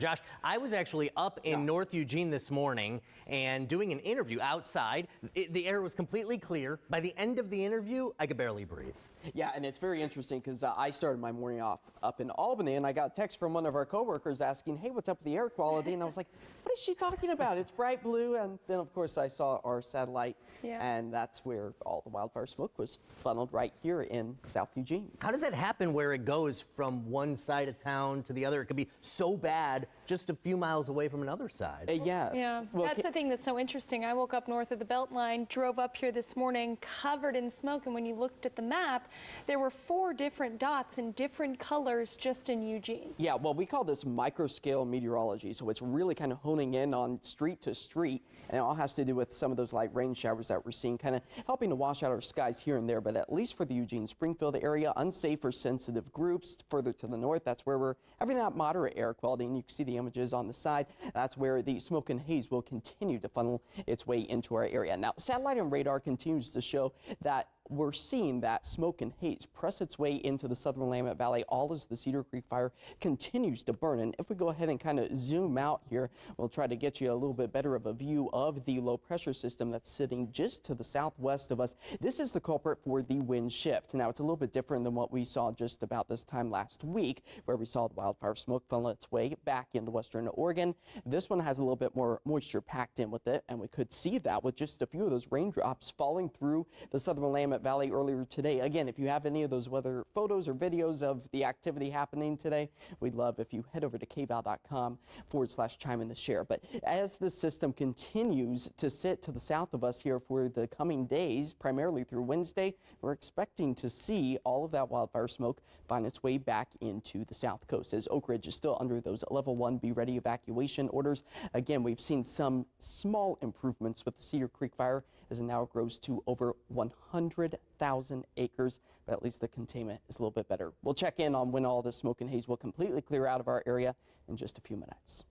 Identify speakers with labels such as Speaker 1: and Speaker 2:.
Speaker 1: Josh, I was actually up in North Eugene this morning and doing an interview outside. The air was completely clear. By the end of the interview, I could barely breathe.
Speaker 2: Yeah, and it's very interesting because I started my morning off up in Albany, and I got a text from one of our coworkers asking, hey, what's up with the air quality? And I was like, what is she talking about? It's bright blue. And then, of course, I saw our satellite, and that's where all the wildfire smoke was funneled right here in South Eugene.
Speaker 1: How does that happen where it goes from one side of town to the other? It could be so bad just a few miles away from another side.
Speaker 3: Yeah,
Speaker 2: well,
Speaker 3: that's the thing that's so interesting. I woke up north of the Beltline, drove up here this morning covered in smoke, and when you looked at the map, there were 4 different dots in different colors just in Eugene.
Speaker 2: Yeah, well, we call this micro-scale meteorology, so it's really kind of honing in on street to street, and it all has to do with some of those light rain showers that we're seeing, kind of helping to wash out our skies here and there. But at least for the Eugene-Springfield area, unsafe for sensitive groups. Further to the north, that's where we're having that moderate air quality, and you can see the images on the side. That's where the smoke and haze will continue to funnel its way into our area. Now, satellite and radar continues to show that we're seeing that smoke and haze press its way into the southern Willamette Valley, all as the Cedar Creek fire continues to burn. And if we go ahead and kind of zoom out here, we'll try to get you a little bit better of a view of the low pressure system that's sitting just to the southwest of us. This is the culprit for the wind shift. Now, it's a little bit different than what we saw just about this time last week, where we saw the wildfire smoke funnel its way back into western Oregon. This one has a little bit more moisture packed in with it, and we could see that with just a few of those raindrops falling through the southern Willamette Valley earlier today. Again, if you have any of those weather photos or videos of the activity happening today, we'd love if you head over to kval.com/chime in to share. But as the system continues to sit to the south of us here for the coming days, primarily through Wednesday, we're expecting to see all of that wildfire smoke find its way back into the south coast, as Oak Ridge is still under those level 1 be ready evacuation orders. Again, we've seen some small improvements with the Cedar Creek fire, as it now grows to over 100,000 acres, but at least the containment is a little bit better. We'll check in on when all the smoke and haze will completely clear out of our area in just a few minutes.